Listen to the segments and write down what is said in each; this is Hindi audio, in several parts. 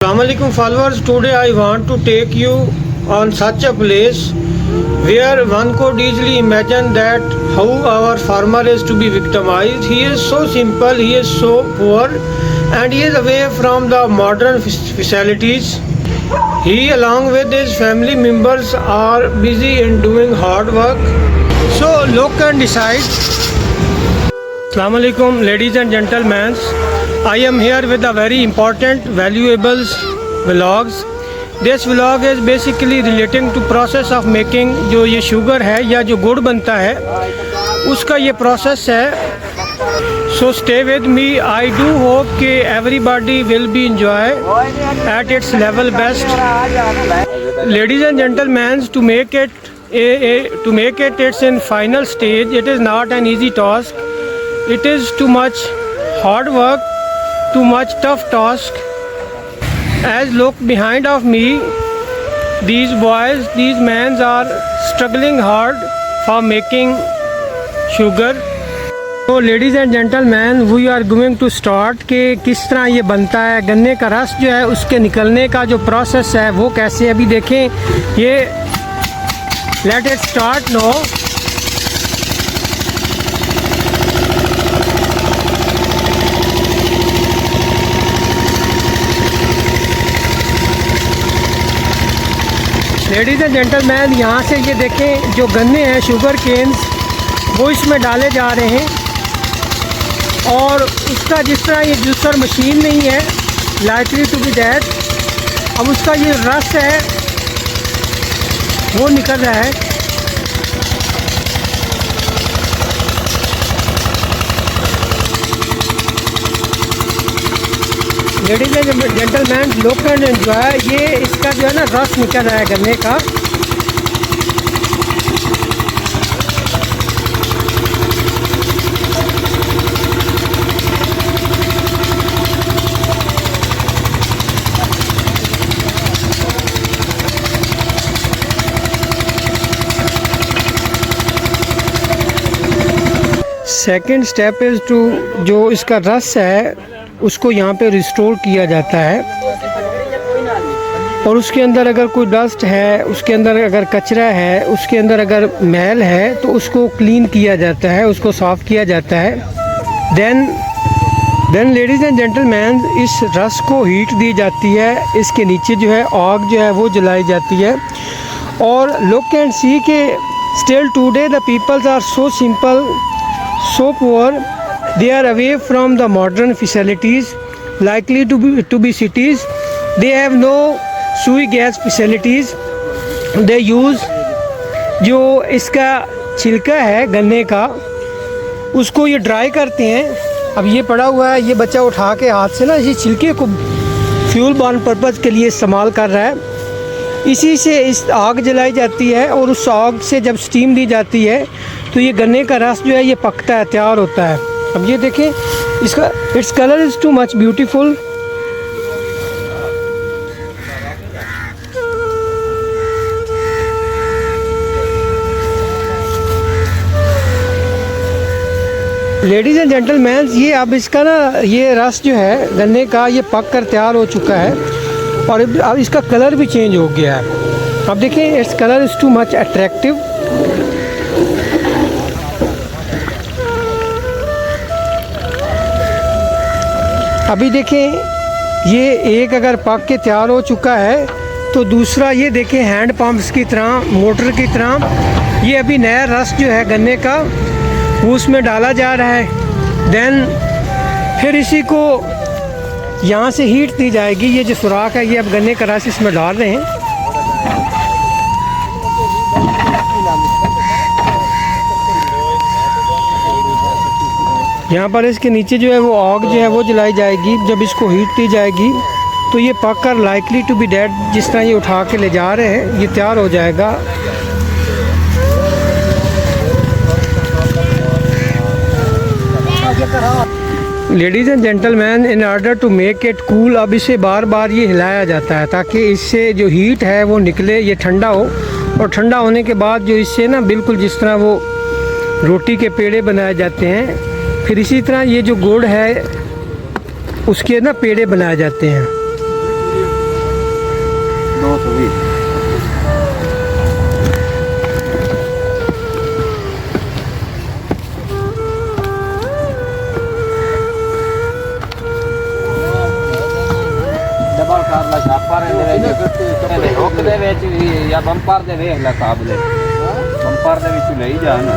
Assalamualaikum followers, today I want to take you on such a place where one could easily imagine that how our farmer is to be victimized. He is so simple, he is so poor, and he is away from the modern facilities. He along with his family members are busy in doing hard work. So look and decide. Assalamualaikum ladies and gentlemen. I am here with a very important valuable vlogs. This vlog is basically relating to process of making जो ये शुगर है या जो गुड़ बनता है उसका ये प्रोसेस है. So stay with me. I do hope कि everybody will be enjoy at its level best. Ladies and gentlemen, to make it it's in final stage. It is not an easy task. It is too much hard work, too much tough task. As look behind of me, these boys, these men are struggling hard for making sugar. So ladies and gentlemen, we are going to start कि किस तरह ये बनता है. गन्ने का रस जो है उसके निकलने का जो प्रोसेस है वो कैसे अभी देखें. ये let it start no. Ladies and gentleman, यहाँ से ये देखें जो गन्ने हैं शुगर केन्स वो इसमें डाले जा रहे हैं. और उसका जिस तरह ये जूसर मशीन नहीं है लाइकली टू बी दैट, अब उसका ये रस है वो निकल रहा है. Ladies and gentleman, look and enjoy. ये इसका जो है ना रस निकल रहा है गन्ने का. सेकेंड स्टेप इज़ टू, जो इसका रस है उसको यहाँ पे रिस्टोर किया जाता है. और उसके अंदर अगर कोई डस्ट है, उसके अंदर अगर कचरा है, उसके अंदर अगर मैल है तो उसको क्लीन किया जाता है, उसको साफ़ किया जाता है. देन लेडीज़ एंड जेंटलमैन, इस रस को हीट दी जाती है. इसके नीचे जो है आग जो है वो जलाई जाती है. और लुक एंड सी के still today the peoples are so simple, so poor. They are away from the modern facilities likely to be cities. They have no sui gas facilities. They use जो इसका छिलका है गन्ने का उसको ये ड्राई करते हैं. अब ये पड़ा हुआ है, ये बच्चा उठा के हाथ से ना इसी छिलके को फ्यूल बर्न पर्पज़ के लिए इस्तेमाल कर रहा है. इसी से इस आग जलाई जाती है और उस आग से जब स्टीम दी जाती है तो ये गन्ने का रस जो है ये पकता है, तैयार होता है. अब ये देखें इसका its colour is too much beautiful. Ladies and gentleman, ये अब इसका ना ये रस जो है गन्ने का ये पक कर तैयार हो चुका है और अब इसका कलर भी चेंज हो गया है. अब देखें its colour is too much attractive. अभी देखें ये एक अगर पक के तैयार हो चुका है तो दूसरा ये देखें हैंड पंप्स की तरह, मोटर की तरह ये अभी नया रस जो है गन्ने का वो उसमें डाला जा रहा है. देन फिर इसी को यहाँ से हीट दी जाएगी. ये जो सुराख है ये अब गन्ने का रस इसमें डाल रहे हैं. यहाँ पर इसके नीचे जो है वो आग जो है वो जलाई जाएगी. जब इसको हीट दी जाएगी तो ये पक कर लाइकली टू बी डेड, जिस तरह ये उठा के ले जा रहे हैं ये तैयार हो जाएगा. Ladies and gentleman, in order to make it cool, अब इसे बार बार ये हिलाया जाता है ताकि इससे जो हीट है वो निकले, ये ठंडा हो. और ठंडा होने के बाद जो इससे ना बिल्कुल जिस तरह वो रोटी के पेड़े बनाए जाते हैं, फिर इसी तरह ये जो गुड़ है उसके ना पेड़े बनाए जाते हैं. ਕਰ ਲਾ ਛਾਪਾ ਦੇ ਵਿੱਚ ਹੁੱਕ ਦੇ ਵਿੱਚ ਵੀ ਜਾਂ ਬੰਪਰ ਦੇ ਵੇਖ ਲੈ ਕਾਬਲੇ ਬੰਪਰ ਦੇ ਵਿੱਚ ਲਈ ਜਾ ਨਾ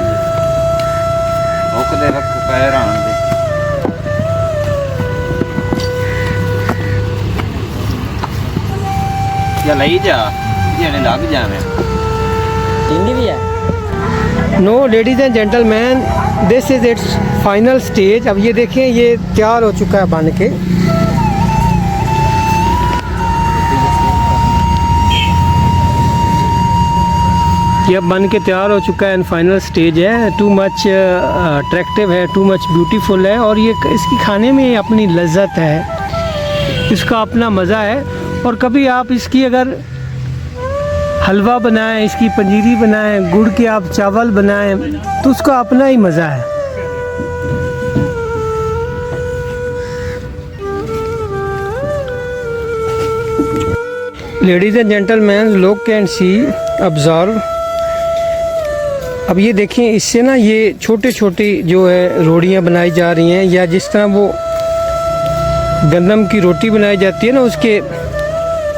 ਹੁੱਕ ਦੇ ਰੱਖ ਪੈਰ ਆਣ ਦੇ ਜਾਂ ਲਈ ਜਾ ਜਿਹੜੇ ਲੱਗ ਜਾਵੇਂ हिंदी भी है। No ladies and gentleman, this is its final stage. अब ये देखें, ये तैयार हो चुका है बन के। ये अब बन के तैयार हो चुका है एंड फाइनल स्टेज है। टू मच अट्रैक्टिव है, टू मच ब्यूटीफुल है और ये इसकी खाने में अपनी लज्जत है, इसका अपना मज़ा है। और कभी आप इसकी अगर हलवा बनाएं, इसकी पंजीरी बनाएं, गुड़ के आप चावल बनाएं तो उसका अपना ही मज़ा है। Ladies and gentleman, look and see, observe. अब ये देखें, इससे ना ये छोटे छोटे जो है रोटियां बनाई जा रही हैं, या जिस तरह वो गंदम की रोटी बनाई जाती है ना, उसके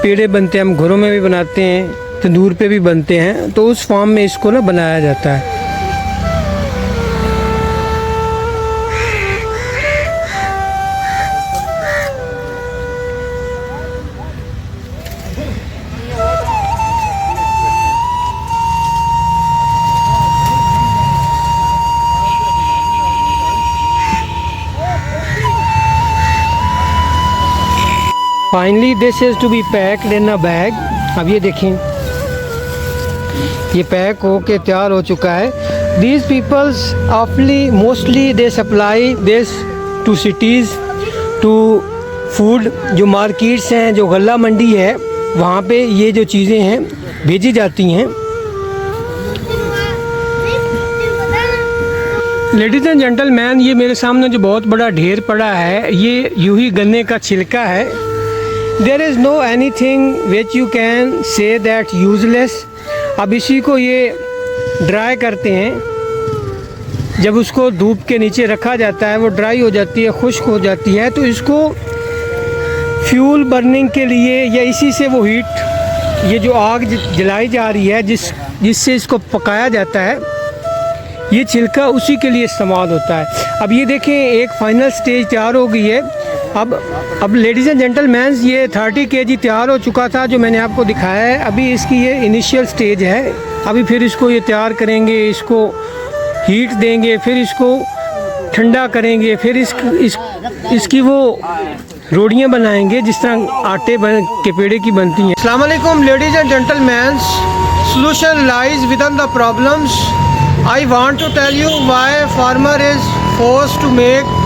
पेड़े बनते हैं, हम घरों में भी बनाते हैं, तंदूर पे भी बनते हैं, तो उस फॉर्म में इसको ना बनाया जाता है। Finally this is to be packed in a bag. अब ये देखें, ये पैक हो के तैयार हो चुका है। These peoples awfully mostly they supply this to cities, to food, जो मार्केट्स हैं, जो गल्ला मंडी है, वहाँ पे ये जो चीज़ें हैं भेजी जाती हैं। लेडीज़ एंड जेंटलमैन, ये मेरे सामने जो बहुत बड़ा ढेर पड़ा है, ये यूं ही गन्ने का छिलका है। There is no any thing which you can say that useless. अब इसी को ये ड्राई करते हैं। जब उसको धूप के नीचे रखा जाता है, वो ड्राई हो जाती है, खुश्क हो जाती है, तो इसको फ्यूल बर्निंग के लिए, या इसी से वो हीट, ये जो आग जलाई जा रही है, जिससे इसको पकाया जाता है, ये छिलका उसी के लिए इस्तेमाल होता है। अब ये देखें, एक फाइनल स्टेज तैयार हो गई है। अब लेडीज़ एंड जेंटलमैन, ये 30 kg तैयार हो चुका था जो मैंने आपको दिखाया है। अभी इसकी ये इनिशियल स्टेज है। अभी फिर इसको ये तैयार करेंगे, इसको हीट देंगे, फिर इसको ठंडा करेंगे, फिर इसकी वो रोटियां बनाएंगे जिस तरह आटे के पेड़े की बनती हैं। अस्सलाम वालेकुम ladies and gentleman, solution lies within the problems. I want to tell you why farmer is forced to make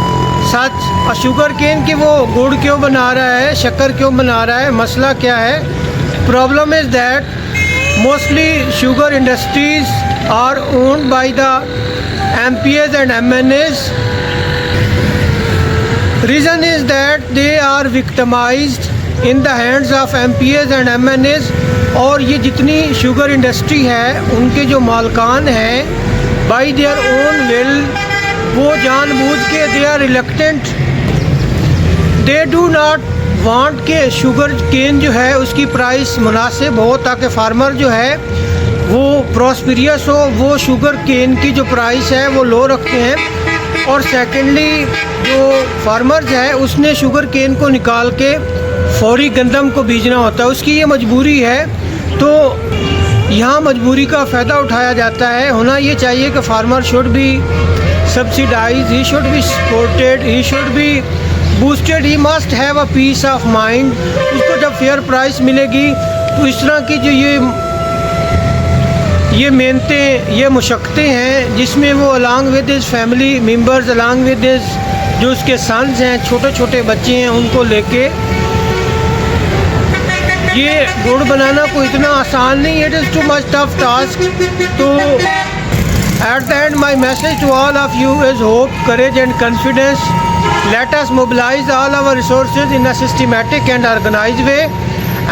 such sugar cane कि वो गुड़ क्यों बना रहा है, शक्कर क्यों बना रहा है, मसला क्या है। Problem is that mostly sugar industries are owned by the MPs and MNAs. Reason is that they are victimized in the hands of MPs and MNAs। और ये जितनी शुगर इंडस्ट्री है, उनके जो मालकान हैं, बाय देयर ओन विल, वो जानबूझ के they are reluctant, they do not want के शुगर केन जो है उसकी प्राइस मुनासिब हो, ताकि फार्मर जो है वो प्रॉस्पेरियस हो। वो शुगर केन की जो प्राइस है वो लो रखते हैं। और सेकेंडली, जो फार्मर्स है उसने शुगर केन को निकाल के फौरी गंदम को बीजना होता है, उसकी ये मजबूरी है। तो यहाँ मजबूरी का फ़ायदा उठाया जाता है। होना ये चाहिए कि farmer should be subsidized, he should be supported, he should be boosted, he must have a peace of mind। उसको जब फेयर प्राइस मिलेगी तो इस तरह की जो ये मेहनतें, ये मुशक्क़तें हैं, जिसमें वो along with his family members, along with his जो उसके सन्स हैं, छोटे छोटे बच्चे हैं, उनको लेके ये गुड़ बनाना कोई इतना आसान नहीं है। It is too much tough task. तो at the end, my message to all of you is hope, courage and confidence. Let us mobilize all our resources in a systematic and organized way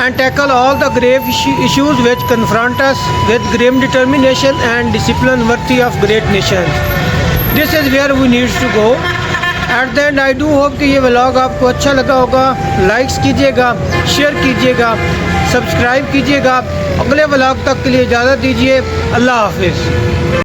and tackle all the grave issues which confront us with grim determination and discipline worthy of great nations. This is where we need to go. At the and I do hope कि ये व्लॉग आपको अच्छा लगा होगा। लाइक्स कीजिएगा, शेयर कीजिएगा, सब्सक्राइब कीजिएगा। अगले व्लॉग तक के लिए इजाज़त दीजिए। अल्लाह हाफिज़।